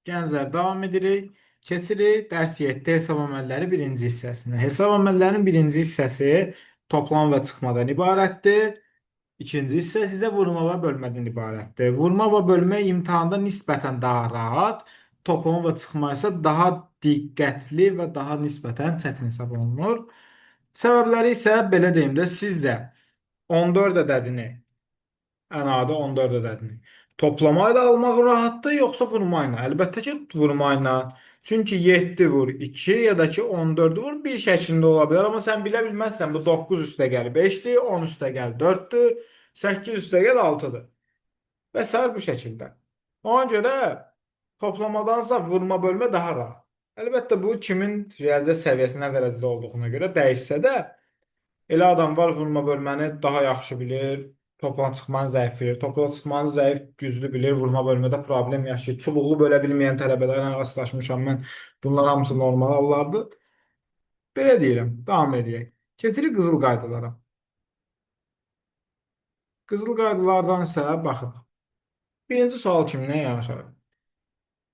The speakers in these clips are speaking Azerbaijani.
Gənclər davam edirik. Keçirik dərs 7 hesab əməlləri birinci hissəsinə. Hesab əməllərinin birinci hissəsi toplam və çıxmadan ibarətdir. İkinci hissə sizə vurma və bölmədən ibarətdir. Vurma və bölmə imtahanda nisbətən daha rahat, toplama və çıxma isə daha diqqətli və daha nisbətən çətin hesab olunur. Səbəbləri isə belə deyim də sizcə 14 ədədini ən adi 14 ədədini. Toplama ilə almaq rahatdır, yoxsa vurma ilə? Əlbəttə ki, vurma ilə. Çünki 7 vur 2 ya da ki 14 vur bir şəklində ola bilər. Amma sən bilə bilməzsən bu 9 üstə gəl 5-dir, 10 üstə gəl 4-dür, 8 üstə gəl 6-dır. Və sair bu şəkildə. Ona görə toplamadansa vurma bölmə daha rahat. Əlbəttə bu kimin riyaziyyat səviyyəsi nə dərəcədə olduğuna görə dəyişsə də elə adam var vurma bölməni daha yaxşı bilir, toplan çıxmanı zəif bilir, toplan çıxmanı zəif güclü bilir, vurma bölmədə problem yaşayır. Çubuqlu bölə bilməyən tələbələrlə rastlaşmışam mən. Bunlar hamısı normal hallardır. Belə deyirəm, davam edək. Keçirik qızıl qaydalara. Qızıl qaydalardan isə baxın. Birinci sual kimdən yanaşarıq?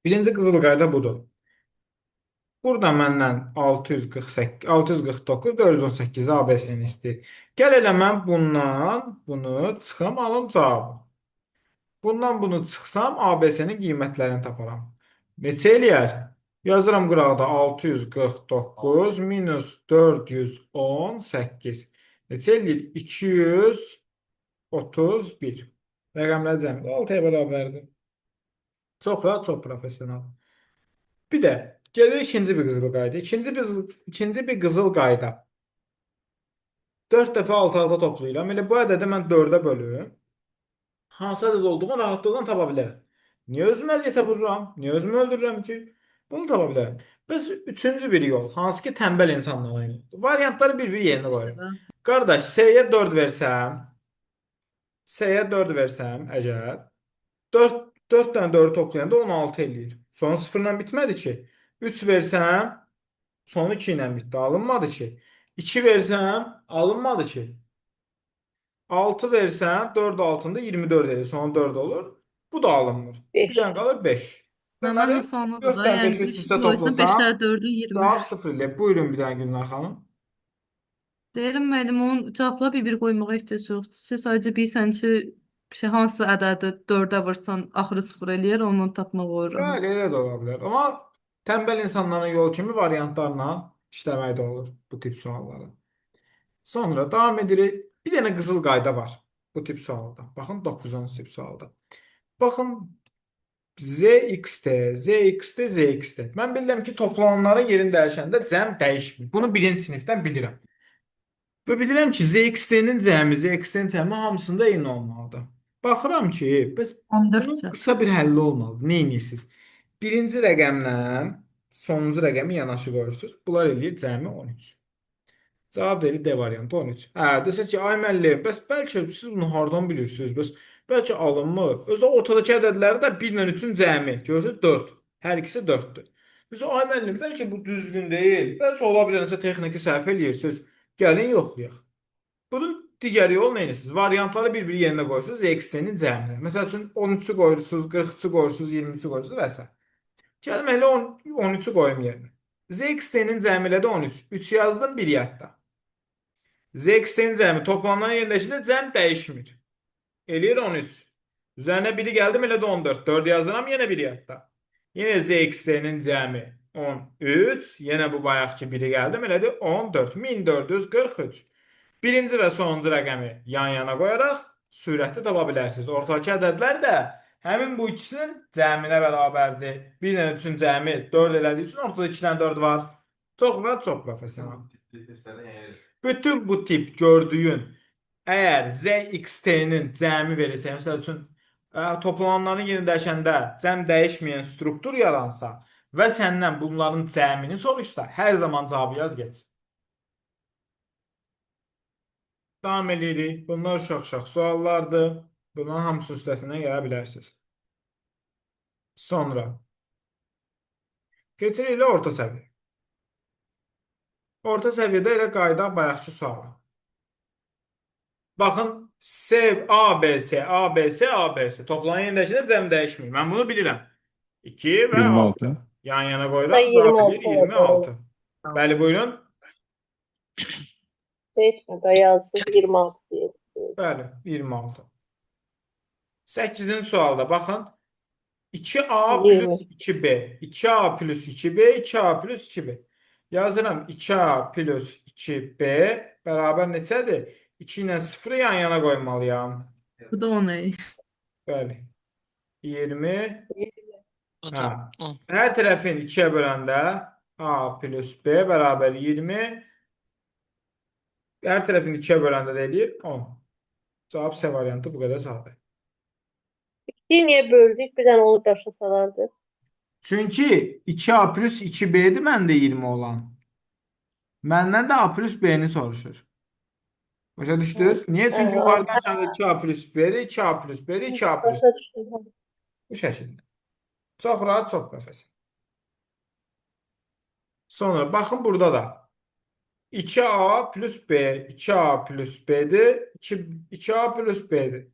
Birinci qızıl qayda budur. Burada məndən 648, 649, 418 ABC-ni istəyir. Gəl elə mən bundan bunu çıxım alım cavabı. Bundan bunu çıxsam ABC-nin qiymətlərini taparam. Neçə eləyər? Yazıram qıraqda 649 minus 418. Neçə eləyir? 231. Rəqəmlər cəmdə 6-ya bərabərdir. Çox rahat, çox professional. Bir də gəlir ikinci bir qızıl qayda. İkinci bir qızıl qayda. 4 dəfə alt-alta toplayıram. Elə bu ədədi mən 4-ə bölüm. Hansı ədəd olduğunu rahatlıqla tapa bilərəm. Niyə özümü əziyyətə vururam? Niyə özümü öldürürəm ki? Bunu tapa bilərəm. Bəs üçüncü bir yol, hansı ki tənbəl insanların yoludur. Variantları bir-bir yerinə qoyuram. Qardaş, S-yə 4 versəm əgər 4 dənə 4 toplayanda 16 eləyir. Sonra 0-dan bitmədi ki. 3 versəm sonu 2 ilə bitdi. Alınmadı ki. 2 versəm alınmadı ki. 6 versəm 4 altında 24 edir. Sonra 4 olur. Bu da alınmır. Bir 5. dənə qalır 5. Deməli Hemen sonradır 4 da. dənə Yani 5 3 üst-üstə bölüsün toplasam 5'ler 4'ü 20. cavab 0 eləyir. Buyurun bir dənə Gülnar xanım. Deyirəm müəllim onun cavabla bir qoymağa ehtiyac yoxdur. Siz sadəcə bilirsən ki, şey hansı ədədi 4-ə vursan axırı 0 eləyər, ondan tapmaq olur Bəli, rahat. elə də ola bilər. Amma tənbəl insanların yol kimi variantlarla işləmək də olur bu tip sualları. Sonra davam edirik. Bir dənə qızıl qayda var bu tip sualda. Baxın 9-cu tip sualda. Baxın ZXT, ZXT, ZXT. Mən bilirəm ki, toplananların yerini dəyişəndə cəm dəyişmir. Bunu birinci sinifdən bilirəm. Və bilirəm ki, ZXT-nin cəmi, ZXT-nin cəmi hamısında eyni olmalıdır. Baxıram ki, bəs 14 bunun cə. qısa bir həlli olmalıdır. Nə edirsiniz? Birinci rəqəmlə sonuncu rəqəmi yanaşı qoyursunuz. Bunlar eləyir cəmi 13. Cavab da elə D variantı 13. Hə, desəz ki, ay müəllim, bəs bəlkə siz bunu hardan bilirsiniz? Bəs bəlkə alınmır. Özü ortadakı ədədləri də 1 ilə 3-ün cəmi. Görürsüz 4. Hər ikisi 4-dür. Biz ay müəllim, bəlkə bu düzgün deyil. Bəlkə ola bilər nəsə texniki səhv eləyirsiniz. Gəlin yoxlayaq. Bunun digər yolu neyiniz? Variantları bir-bir yerinə qoyursunuz, x-nin cəmini. Məsəl üçün 13-ü qoyursunuz, 40-ı qoyursunuz, 20-ci qoyursunuz və s. Gəlin elə 13-ü qoyum yerinə. Z-nin cəmi ilə də 13. 3 yazdım, 1 yadda. Z-nin cəmi toplanan yerləşikdə cəm dəyişmir. Eləyir 13. Üzərinə 1-i gəldim, elə də 14. 4 yazdıram, yenə 1 yadda. Yenə Z-nin cəmi 13. Yenə bu bayaqki 1-i gəldim, elə də 14. 1443. Birinci və sonuncu rəqəmi yan-yana qoyaraq sürətli tapa bilərsiniz. Ortadakı ədədlər də həmin bu ikisinin cəminə bərabərdir. 1 ilə 3-ün cəmi 4 elədiyi üçün ortada 2 ilə 4 var. Çox rahat, çox professional. Bütün bu tip gördüyün əgər ZXT-nin cəmi verirsə, məsəl üçün toplananların yerini dəyişəndə cəm dəyişməyən struktur yaransa və səndən bunların cəmini soruşsa, hər zaman cavabı yaz getsin. Davam edirik. Bunlar uşaq-uşaq suallardır. Bunların hamısı üstəsindən gələ bilərsiniz. Sonra keçirik ilə orta səviyyə. Orta səviyyədə elə qayda bayaqki suala. Baxın, ABC, ABC, ABC. Toplanan yerindəkində cəm dəyişmir. Mən bunu bilirəm. 2 və 6. 26. Yan-yana Da qoyulaq. Cavab edir 26 olacaq. 26. Bəli, buyurun. Seçmə də yazdı 26 deyir. Bəli, 26. 8-ci sualda baxın. 2A plus 20. 2B. 2A plus 2B, 2A plus 2B. Yazıram 2A plus 2B bərabər neçədir? 2 ilə 0-ı yan-yana qoymalıyam. Bu da o ne? Bəli. 20. O Hə. da 10. Hər tərəfin 2-yə böləndə A plus B bərabər 20. Hər tərəfin 2-yə böləndə də eləyir 10. Cavab C variantı bu qədər sadə. Bir niyə böldük? Bir dənə onu başa salardı. Çünki 2A plus 2B'dir məndə 20 olan. Məndən də A plus B-ni soruşur. Başa düşdünüz? Niyə? Çünki yuxarıdan aşağıda 2A plus B'dir, 2A plus B'dir, 2A plus Başa düşdüm. bu şəkildə. Çox rahat, çox professional. Sonra baxın burada da 2A plus B, 2A plus B'dir, 2A plus B'dir.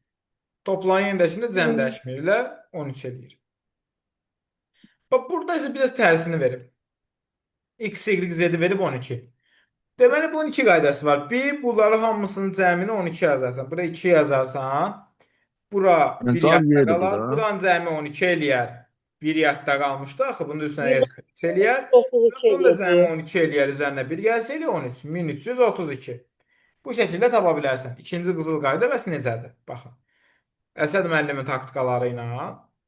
Toplayın yerindəkində cəm dəyişmirlər, 13 eləyir. Bax, burada isə biraz tərsini verib. X, Y, Z-i verib 12. Deməli, bunun 2 qaydası var. Bir, bunları hamısının cəmini 12 yazarsan. Bura 2 yazarsan. Bura Yəni 1 cavab yadda yerdir qalar. burada. Buranın cəmi 12 eləyər. 1 yadda qalmışdı axı. Bunun üstünə Bir yazı 3 eləyər. 32 Bunun da cəmi eləyəcək. 12 eləyər. Üzərinə 1 gəlsə eləyər 13. 1332. Bu şəkildə tapa bilərsən. İkinci qızıl qayda bəs necədir? Baxın. Əsəd müəllimin taktikaları ilə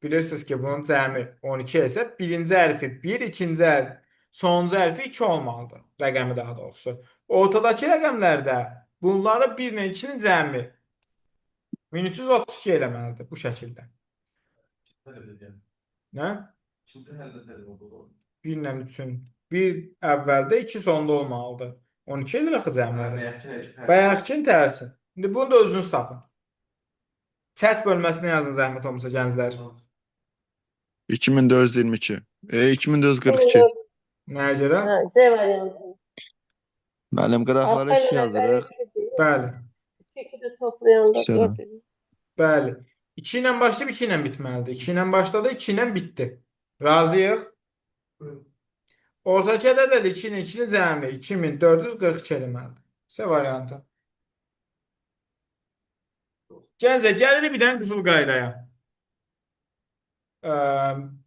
bilirsiniz ki, bunun cəmi 12 isə birinci hərfi 1, ikinci hərf, sonuncu hərfi 2 olmalıdır. Rəqəmi daha doğrusu. Ortadakı rəqəmlərdə bunları 1 ilə 2-nin cəmi 1332 eləməlidir bu şəkildə. Nə? 1 ilə 3-ün 1 əvvəldə, 2 sonda olmalıdır. 12 edir axı cəmləri. Bayaqkinin tərsi. İndi bunu da özünüz tapın. Çət bölməsinə yazın zəhmət olmasa gənclər. 2422. 2442. Nəyə görə? Hə, C variantı. Müəllim qıraqları 2 yazırıq. Bəli, 2 də toplayanda Şöyle. 4 edir. bəli. 2 ilə başlayıb 2 ilə bitməlidir. 2 ilə başladı, 2 ilə bitdi. Razıyıq? Ortadakı ədəd də 2 ilə 2-nin cəmi 2442 eləməlidir. C variantı. Gəncə, gəlirik bir dənə qızıl qaydaya.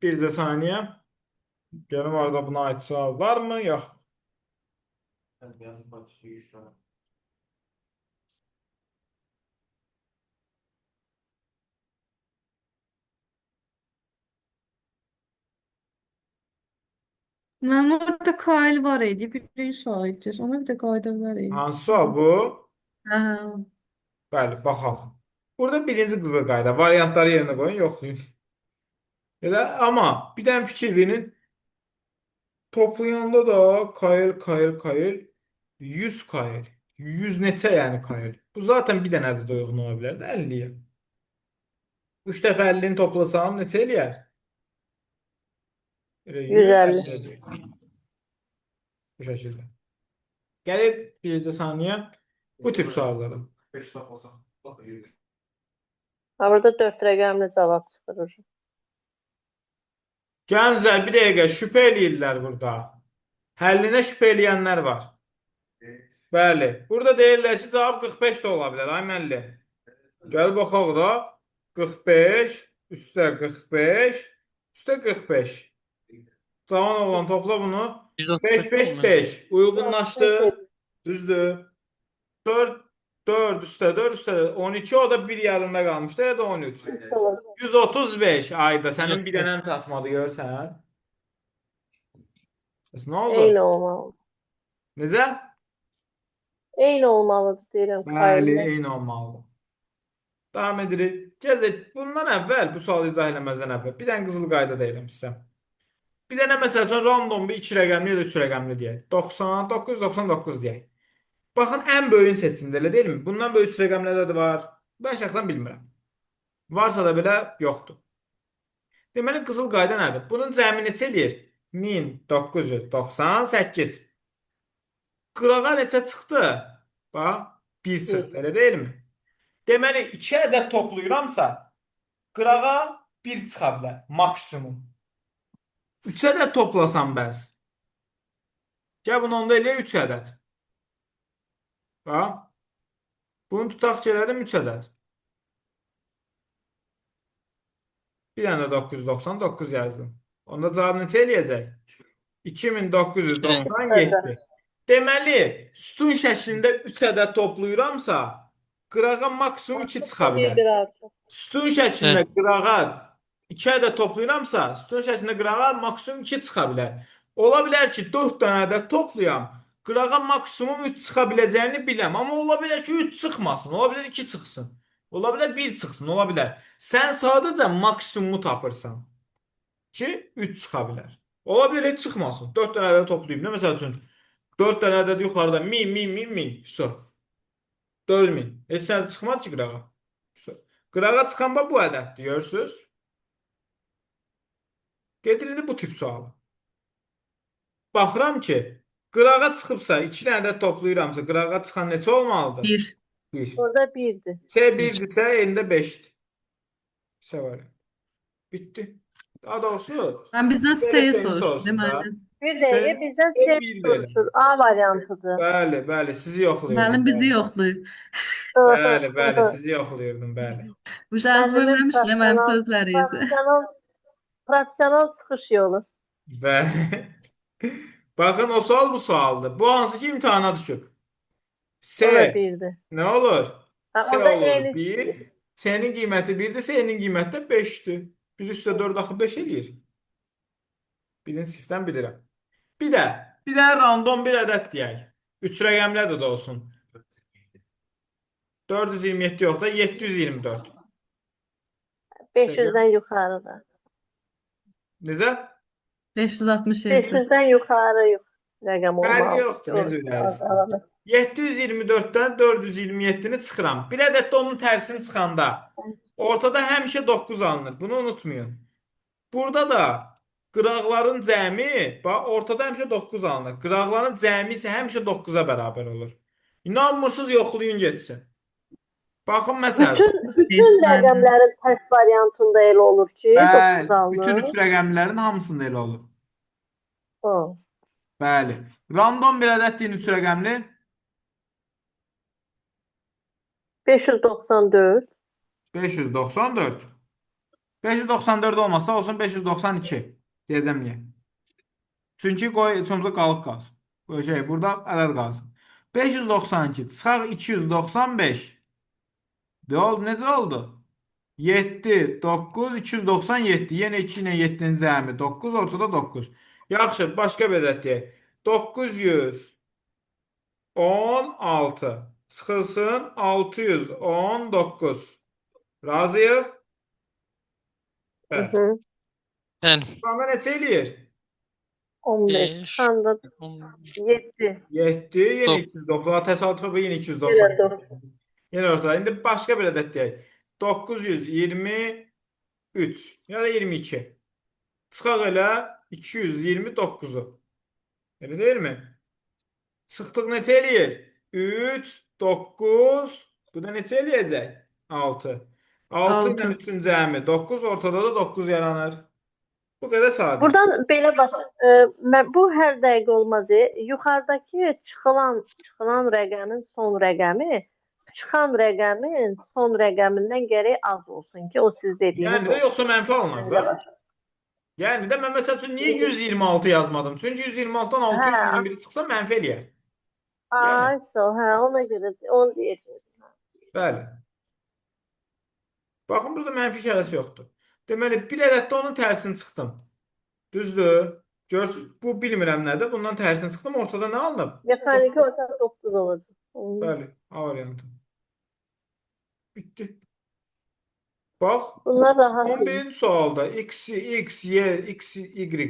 Bir də saniyə. Görüm orada buna aid sual varmı? Yox. Mənim orada Kail var idi. Birinci şahiddir. Ona bir də qayda var idi. Hansı sual bu? Hə. Bəli, baxaq. Burada birinci qızıl qayda. Variantları yerinə qoyun, yoxlayın. Elə, amma bir dənə fikir verin. Toplayanda da Kayıl 100 Kayıl. 100 neçə yəni Kayıl? Bu zaten bir dənə ədəd uyğun ola bilər də 50-yə. 3 dəfə 50-ni toplasam neçə eləyər? Elə 150. eləyər. Bu şəkildə. Gəlib bir də saniyə bu tip suallara. Ha, burada 4 rəqəmli cavab çıxırır. Gənclər, bir dəqiqə şübhə eləyirlər burada. Həllinə şübhə eləyənlər var. Bəli. Burada deyirlər ki, cavab 45 də ola bilər. Ay müəllim. Gəl baxaq da. 45 üstə 45 üstə 45. Cavan oğlan topla bunu. 5 5 5. Uyğunlaşdı. Düzdür. 4 4 üstə 4 üstə 12, o da bir yarımda qalmışdı. Ya da 13. 135 ayda sənin bir dənən çatmadı görsən. Bəs nə oldu? Eyni olmalı. Necə? Eyni olmalıdır deyirəm. Bəli, Kayılda. eyni olmalıdır. Davam edirik. Gəzək. Bundan əvvəl, bu sualı izah eləməzdən əvvəl bir dənə qızıl qayda deyirəm sizə. Bir dənə məsəl üçün random bir 2 rəqəmli ya da 3 rəqəmli deyək. 99 99 deyək. Baxın, ən böyüyün seçsində, elə deyilmi? Bundan böyük 3 rəqəmlər də var. Ben şəxsən bilmirəm. Varsa da belə yoxdur. Deməli, qızıl qayda nədir? Bunun cəmi neçə eləyir? 1998. Qırağa neçə çıxdı? Bax, 1 çıxdı, elə deyilmi? Deməli, 2 ədəd toplayıramsa, qırağa 1 çıxa bilər, maksimum. 3 ədəd toplasan bəs. Gəl bunu onda eləyək 3 ədəd. Bax. Bunu tutaq ki, elədim 3 ədəd. Bir dənə də 999 yazdım. Onda cavab neçə eləyəcək? 2997. Deməli, sütun şəklində 3 ədəd toplayıramsa, qırağa maksimum 2 çıxa bilər. Bir artı. Sütun şəklində qırağa 2 ədəd toplayıramsa, sütun şəklində qırağa maksimum 2 çıxa bilər. Ola bilər ki, 4 dənə ədəd toplayam, qırağa maksimum 3 çıxa biləcəyini biləm. Amma ola bilər ki, 3 çıxmasın, ola bilər 2 çıxsın. Ola bilər 1 çıxsın, ola bilər. Sən sadəcə maksimumu tapırsan ki, 3 çıxa bilər. Ola bilər heç çıxmasın. 4 dənə ədəd toplayım. Məsəl üçün 4 dənə ədəd yuxarıda 1000. Vəsə. 4000. Heç nə çıxmadı ki qırağa. Vəsə. Qırağa çıxanda bu ədəddir, görürsüz? Gedir indi bu tip sualı. Baxıram ki, qırağa çıxıbsa 2 dənə ədəd toplayıramsa, qırağa çıxan neçə olmalıdır? 1. 1. Orada birdir. S1-dirsə, elində 5-dir. Səvəli. Bitdi. Daha doğrusu, Ben bizden belə sayı seni soruştum sorsun da. deməli. Bir dəqiqə bizdən Sen S bir verin. soruşur. A variantıdır. Bəli, bəli, sizi yoxlayırdım. Müəllim bizi Bəli. yoxlayır. Bəli, bəli, sizi yoxlayırdım, bəli. Bu şahs verməmişlər mənim sözlərinizi. Profesional çıxış yolu. Bəli. Baxın, o sual bu sualdır. Bu hansı ki imtahana düşüb? S O da birdir. nə olur? Ha, S o da olur eyni 1. S-nin qiyməti 1-dir, S-nin qiyməti də 5-dir. 1 üstə 4 axı 5 eləyir. Birinci sifdən bilirəm. Bir də random bir ədəd deyək. 3 rəqəmli də olsun. 427 yox da 724. 500-dən yuxarıda. Necə? 567. 500-dən yuxarı yox. Rəqəm olmalı. Fərqi yoxdur, necə bilərsən? 724-dən 427-ni çıxıram. Bir ədəd də onun tərsini çıxanda ortada həmişə 9 alınır. Bunu unutmayın. Burada da qıraqların cəmi, bax, ortada həmişə 9 alınır. Qıraqların cəmi isə həmişə 9-a bərabər olur. İnanmırsınız, yoxlayın getsin. Baxın məsəl üçün. Bütün rəqəmlərin tərs variantında elə olur ki, 9 Bəli, alınır. bütün 3 rəqəmlərin hamısında elə olur. O. Bəli. Random bir ədəd deyin 3 rəqəmli. 594. 594. 594 olmazsa olsun 592. Deyəcəm niyə? Çünki qoy içimizdə qalıq qalsın. Bu şey, burada ədəd qalsın. 592 çıxaq 295. Necə oldu? 7, 9, 297. Yenə 2 ilə 7-nin cəmi 9, ortada 9. Yaxşı, başqa bir ədəd deyək. 916 çıxılsın 619. Razıyıq? Bəli. Yəni Sonra neçə eləyir? 15. Anda 7. 7, yenə 290. Təsadüfə bu yenə 290. Yenə 4. Yenə ortada. İndi başqa bir ədəd deyək. 923 ya da 22. Çıxaq elə 229-u. Elə deyilmi? Çıxdıq neçə eləyir? 3, 9, bu da neçə eləyəcək? 6. 6 ilə 3-ün cəmi 9, ortada da 9 yaranır. Bu qədər sadə. Buradan belə bax, bu hər dəqiqə olmaz. Yuxarıdakı çıxılan rəqəmin son rəqəmi çıxan rəqəmin son rəqəmindən gərək az olsun ki, o siz dediyiniz Yəni də yoxsa mənfi alınır da. Yəni də mən məsəl üçün niyə 126 yazmadım? Çünki 126-dan 621 çıxsa mənfi eləyər. Ay, hə, ona görə onu deyəcəm. Bəli. Baxın, burada mənfi işarəsi yoxdur. Deməli, bir ədəddə onun tərsini çıxdım. Düzdür? Görürsünüz, bu bilmirəm nədir. Bundan tərsini çıxdım. Ortada nə alınıb? Mexaniki ortada 9 olacaq. Bəli, A variantı. Bitdi. Bax, Bunlar rahat 11-ci sualda x, y,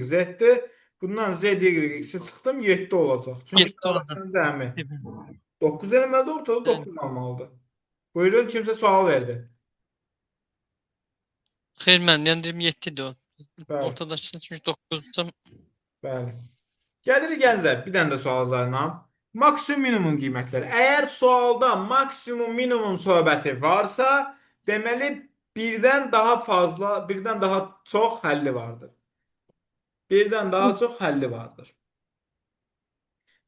z-dir. Bundan z, y, x-i çıxdım, 7 olacaq. Çünki 7 olacaq. qarşının cəmi 9 eləməlidir, ortada 9 almalıdır. Buyurun, kimsə sual verdi. Xeyr, mən yəni deyim 7-dir o. Bəli. Ortadakı çünki 9-sa Bəli. Gəlirik gənclər, bir dənə də sual zarına. Maksimum minimum qiymətləri. Əgər sualda maksimum minimum söhbəti varsa, deməli birdən daha fazla, birdən daha çox həlli vardır. birdən daha çox həlli vardır.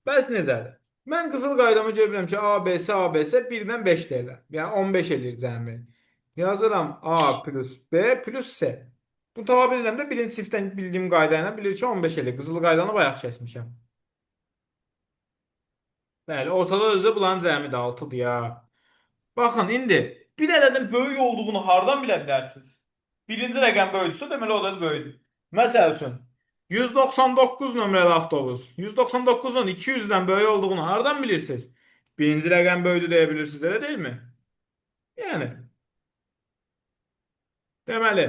Bəs necədir? Mən qızıl qaydamı görürəm ki, ABC, ABC 1-dən 5 deyirlər. Yəni 15 eləyir cəmi. Yazıram A plus B plus C. Bu tapa bilirəm də birinci sinifdən bildiyim qayda ilə bilir ki, 15 eləyir. Qızıl qaydanı bayaq kəsmişəm. Bəli, ortada özdə bunların cəmi də 6-dır ya. Baxın, indi bir ədədin böyük olduğunu hardan bilə bilərsiniz? Birinci rəqəm böyükdürsə, deməli o da böyükdür. Məsəl üçün, 199 nömrəli avtobus 199-un 200-dən böyük olduğunu hardan bilirsiniz? Birinci rəqəm böyükdür deyə bilirsiniz, elə deyilmi? Yəni, deməli,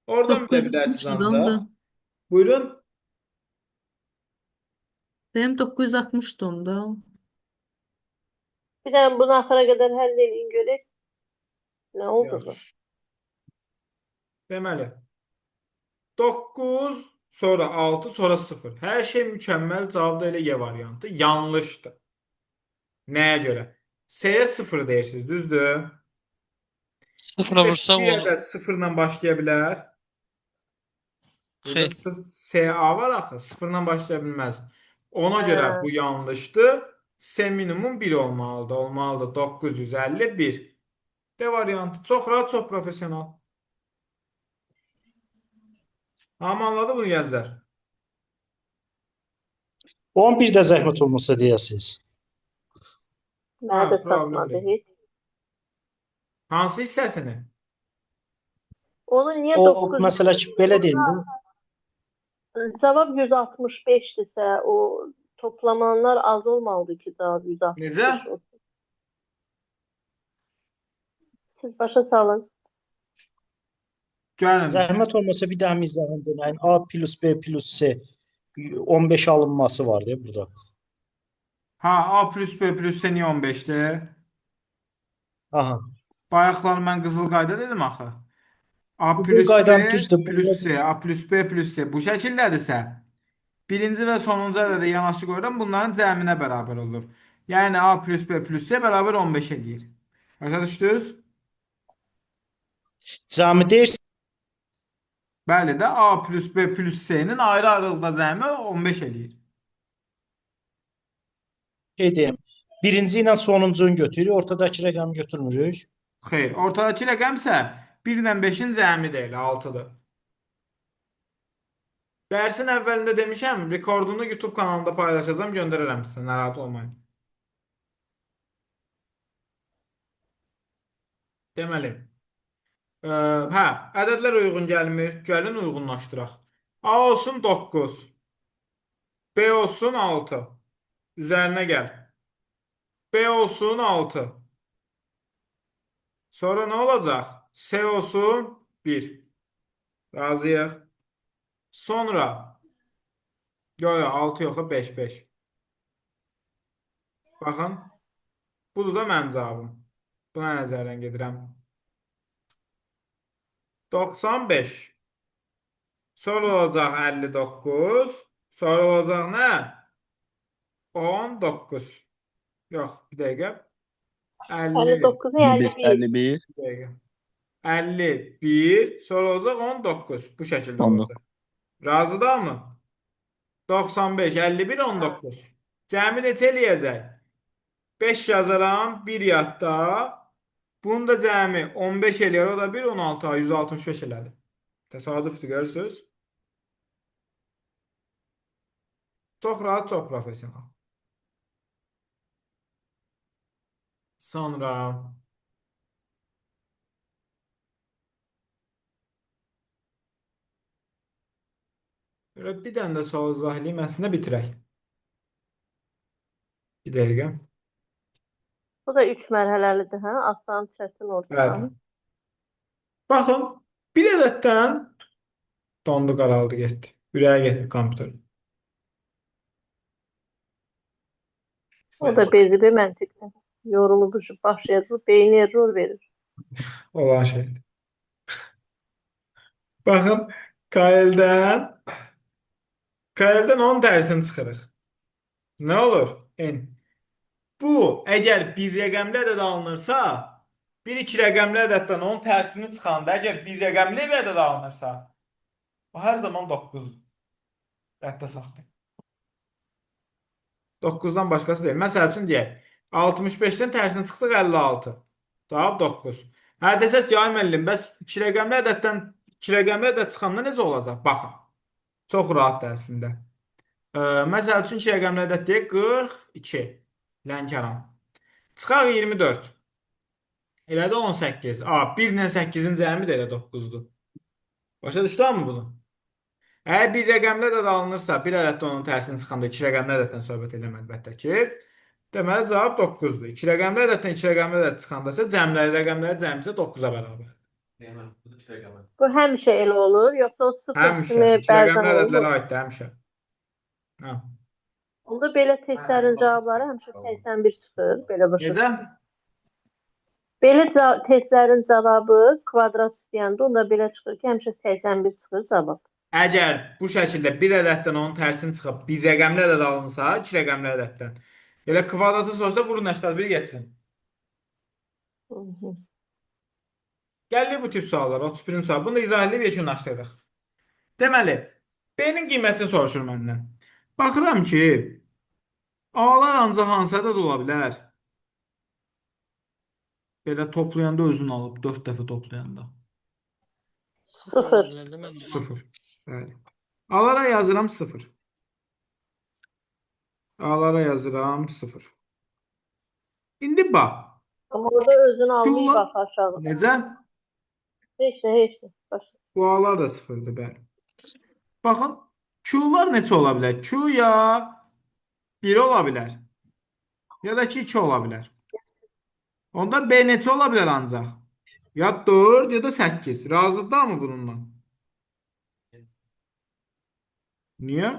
oradan bilə bilərsiniz 960'dan da. ancaq. Buyurun. Deyim 960'dı onda. Bir dənə bunu axıra qədər həll edin görək. Nə oldu bu? Yaxşı. Deməli, 9, sonra 6, sonra 0. Hər şey mükəmməl, cavab da elə Y variantı. Yanlışdır. Nəyə görə? S-yə 0 deyirsiniz, düzdür? Sıfıra vursam Bir olur. ədəd 0-la başlaya bilər. Burada Xeyr. SA var axı, 0-la başlaya bilməz. Ona görə Hə. bu yanlışdır. S minimum 1 olmalıdır. Olmalıdır 951. D variantı çox rahat, çox professional. Hamı anladı bunu gənclər? 11-də zəhmət olmasa deyəsiniz. Mənə də problem çatmadı deyil. heç. Hansı hissəsini? Onu niyə O 9? məsələ ki, belə deyim də. Cavab 165-dirsə, o toplamanlar az olmalıdır ki, cavab 165 Necə? olsun. Siz başa salın. Gəlin. Zəhmət olmasa bir daha izahını deyin. A plus B plus C 15 alınması var deyə burada. Ha, A plus B plus C niyə 15-dir? Aha. Bayaqlar mən qızıl qayda dedim axı. A Qızıl plus qaydan B düzdür. plus C, A plus B plus C. Bu şəkildədirsə, birinci və sonuncu ədədə yanaşı qoyuram, bunların cəminə bərabər olur. Yəni A plus B plus C bərabər 15 eləyir. Başa düşdünüz? Cəmi deyirsən Bəli də A plus B plus C-nin ayrı-ayrılıqda cəmi 15 eləyir. şey deyim. Birinci ilə sonuncunu götürürük, ortadakı rəqəmi götürmürük. Xeyr, ortadakı rəqəmsə 1-dən 5-in cəmi deyil, 6-dır. Dərsin əvvəlində demişəm, rekordunu YouTube kanalında paylaşacağam, göndərərəm sizə, narahat olmayın. Deməli, hə, ədədlər uyğun gəlmir, gəlin uyğunlaşdıraq. A olsun 9, B olsun 6, üzərinə gəl. B olsun 6. Sonra nə olacaq? S olsun 1. Razıyıq. Sonra, yox, 6 yox, 5, 5. Baxın, budur da mənim cavabım. Buna nəzərdən gedirəm. 95. Sonra olacaq 59. Sonra olacaq nə? 19. Yox, bir dəqiqə. 50. 59'u 51. 51. Bir dəqiqə. 51. Sonra olacaq 19. Bu şəkildə 19. olacaq. Razıdırmı? 95, 51, 19. Cəmi neçə eləyəcək? 5 yazaram, 1 yadda. Bunun da cəmi 15 eləyər, o da 1, 16, 165 elədi. Təsadüfdür, görürsünüz? Çox rahat, çox professional. Sonra belə bir dənə də sual izah edeyim, əslində bitirək. Bir dəqiqə. Bu da 3 mərhələlidir, hə? Asan, çətin, ortadan. Bəli. Baxın, bir ədəddən dondu, qaraldı, getdi. Ürəyə getdi kompüter. O da belli bir məntiqlə. Yorulub, başlayacaq, beyni error verir. Olan şeydir. Baxın, KL-dən 10 dərsini çıxırıq. Nə olur? N. Bu, əgər bir rəqəmli ədəd alınırsa, bir iki rəqəmli ədəddən 10 tərsini çıxanda, əgər bir rəqəmli bir ədəd alınırsa, O hər zaman 9-dur. Yadda saxlayın. 9-dan başqası deyil. Məsəl üçün deyək, 65-dən tərsini çıxdıq 56. Cavab 9. Hə desəz ki, ay müəllim, bəs 2 rəqəmli ədəddən 2 rəqəmli ədəd çıxanda necə olacaq? Baxın. Çox rahatdır əslində. Məsəl üçün 2 rəqəmli ədəd deyək 42. Lənkəran. Çıxaq 24. Elə də 18. 1 ilə 8-in cəmi də elə 9-dur. Başa düşdünmü bunu? Əgər bir rəqəmli ədəd alınırsa, bir ədəddə onun tərsini çıxanda 2 rəqəmli ədəddən söhbət edirəm əlbəttə ki. Deməli cavab 9-dur. 2 rəqəmli ədəddən 2 rəqəmli ədəd çıxanda isə rəqəmləri cəmsi 9-a bərabər. Bu həmişə elə olur, yoxsa o sıfır Həmişə. kimi 2 rəqəmli bəzən ədədlərə olur? aiddir həmişə. Hə. Onda belə testlərin cavabları həmişə 81 çıxır. Belə başa Necə? düşdüm. Belə testlərin cavabı kvadrat istəyəndə onda belə çıxır ki, həmişə 81 çıxır cavab. Əgər bu şəkildə bir ədəddən onun tərsini çıxıb bir rəqəmli ədəd alınsa, 2 rəqəmli ədəddən. Elə kvadratı sorsa vurun 81 getsin. Hı -hı. Gəlir bu tip suallar, 31-ci sual. Bunu da izah edib yekunlaşdırırıq. Deməli, B-nin qiymətini soruşur məndən. Baxıram ki, A-lar ancaq hansı ədəd ola bilər? Belə toplayanda özünü alıb 4 dəfə toplayanda. Sıfır. 0. Bəli. A-lara yazıram 0. A-lara yazıram 0. İndi bax. Amma orada özünü almayı Qullar bax aşağıda. necə? Heç nə, heç nə. Başa. Bu A-lar da 0-dır, bəli. Baxın, Q-lar neçə ola bilər? Q ya 1 ola bilər, ya da ki 2 ola bilər. Onda B neçə ola bilər ancaq? Ya 4 ya da 8. Razıdırmı bununla? Niyə?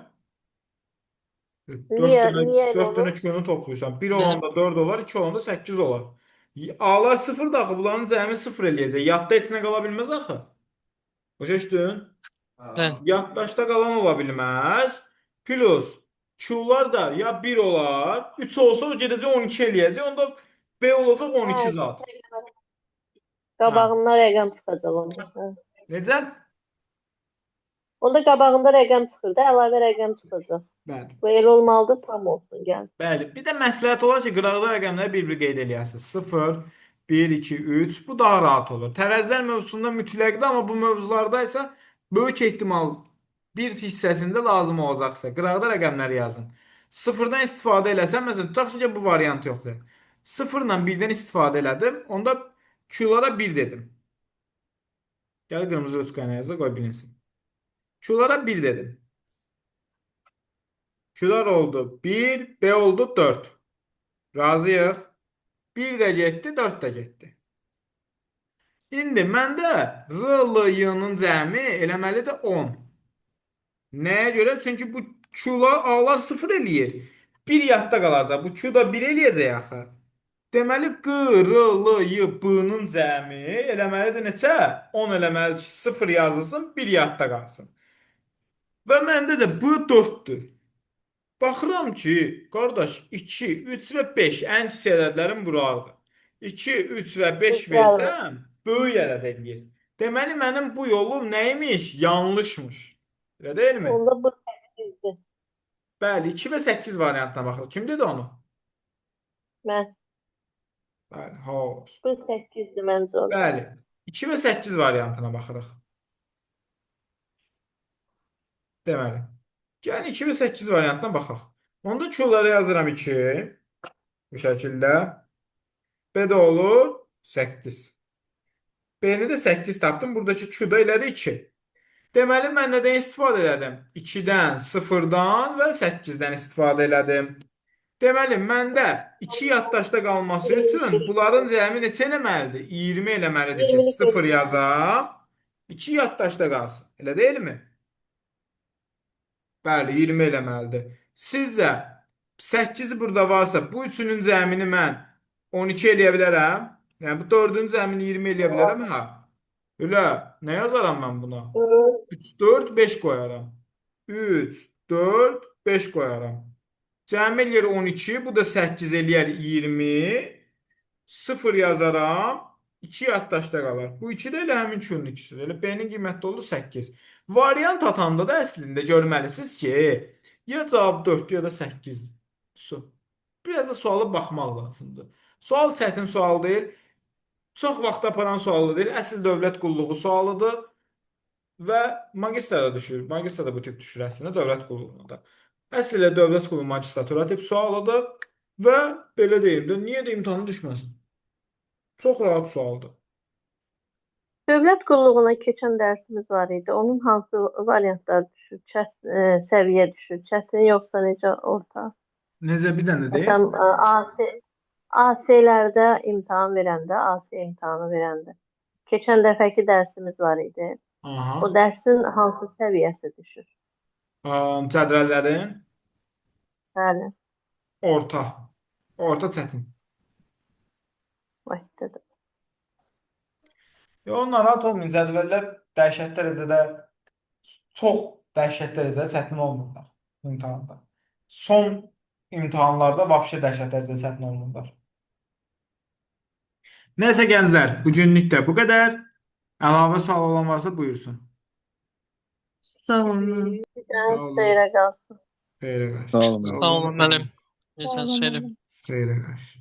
Niyə elə 4 dənə olur? Q-nu toplayırsan. 1 olanda 4 olar, 2 olanda 8 olar. A-lar 0 da axı, bunların cəmi 0 eləyəcək. Yadda heç nə qala bilməz axı. Başa düşdün? Bəli. Yaddaşda qalan ola bilməz. Plus Q-lar da ya 1 olar, 3 olsa o gedəcək 12 eləyəcək. Onda B olacaq 12 zat. Qabağında rəqəm çıxacaq onda. Hə. Necə? Onda qabağında rəqəm çıxır da, əlavə rəqəm çıxacaq. Bəli. Bu elə olmalıdır, tam olsun, gəl. Bəli. Bir də məsləhət olar ki, qıraqda rəqəmləri bir-bir qeyd eləyəsiniz. 0, 1, 2, 3. Bu daha rahat olur. Tərəzilər mövzusunda mütləqdir, amma bu mövzularda isə böyük ehtimal bir hissəsində lazım olacaqsa qıraqda rəqəmləri yazın. 0-dan istifadə eləsəm, məsələn, tutaq ki, bu variant yoxdur. 0 ilə 1-dən istifadə elədim, onda Q-lara 1 dedim. Gəl qırmızı rötqəni yazda qoy bilinsin. Q-lara 1 dedim. Q'lar oldu 1, B oldu 4. Razıyıq. 1 də getdi, 4 də getdi. İndi məndə R, L, Y-nın cəmi eləməlidir 10. Nəyə görə? Çünki bu Q-lar, A-lar 0 eləyir. 1 yadda qalacaq. Bu Q da 1 eləyəcək axı. Deməli Q, R, L, Y, B-nın cəmi eləməlidir neçə? 10 eləməlidir ki, 0 yazılsın, 1 yadda qalsın. Və məndə də B 4-dür. Baxıram ki, qardaş 2, 3 və 5 ən kiçik ədədlərin buralardır. 2, 3 və 5 versəm, böyük ədəd eləyir. Deməli, mənim bu yolum nəymiş? Yanlışmış. Elə deyilmi? Onda bu 8-dir. Bəli, 2 və 8 variantına baxırıq. Kim dedi onu? Mən. Bəli, hoş. Bu 8-dir məncə o. Bəli, 2 və 8 variantına baxırıq. Deməli, gəlin 2 və 8 variantına baxaq. Onda Q-lara yazıram 2. Bu şəkildə. B də olur 8. B-ni də 8 tapdım. Buradakı Q da elədi 2. Deməli, mən nədən istifadə elədim? 2-dən, 0-dan və 8-dən istifadə elədim. Deməli, məndə 2 yaddaşda qalması üçün bunların cəmi neçə eləməlidir? 20 eləməlidir ki, 0 yazam. 2 yaddaşda qalsın. Elə deyilmi? Bəli, 20 eləməlidir. Sizcə 8 burada varsa bu üçünün cəmini mən 12 eləyə bilərəm? Yəni bu 4-ün cəmini 20 eləyə bilərəm ha? Elə, nə yazaram mən buna? 3, 4, 5 qoyaram. 3, 4, 5 qoyaram. Cəmi eləyər 12, bu da 8 eləyər 20. 0 yazaram. 2 yaddaşda qalar. Bu 2 də elə həmin Q-nun ikisidir. Elə B-nin qiyməti oldu 8. Variant atanda da əslində görməlisiniz ki, ya cavab 4-dür ya da 8-dir. Su. Biraz da suala baxmaq lazımdır. Sual çətin sual deyil. Çox vaxt aparan sualı deyil. Əsl dövlət qulluğu sualıdır və magistrada düşür. Magistrada bu tip düşür əslində dövlət qulluğunda. Əsl ilə dövlət qulluğu magistratura tip sualıdır və belə deyim də, niyə də imtahanı düşməsin? Çox rahat sualdır. Dövlət qulluğuna keçən dərsimiz var idi. Onun hansı variantlar düşür? Səviyyə düşür. Çətin yoxsa necə orta? Necə bir dənə deyim? Məsələn, AS-lərdə imtahan verəndə, AS imtahanı verəndə. Keçən dəfəki dərsimiz var idi. Aha. O dərsin hansı səviyyəsi düşür? Cədvəllərin Bəli, orta. Orta çətin. vaxtdadır. Narahat olmayın. Cədvəllər dəhşət dərəcədə çox dəhşət dərəcədə çətin olmurlar imtahanda. Son imtahanlarda vəbşə dəhşət dərəcədə çətin olmurlar. Nəysə gənclər, bugünlük də bu qədər. Əlavə sual olan varsa buyursun. Sağ olun. Xeyrə qalsın. Xeyrə qarşı. Sağ olun. Sağ olun müəllim. Necəsiz? Xeyir. Xeyrə qarşı.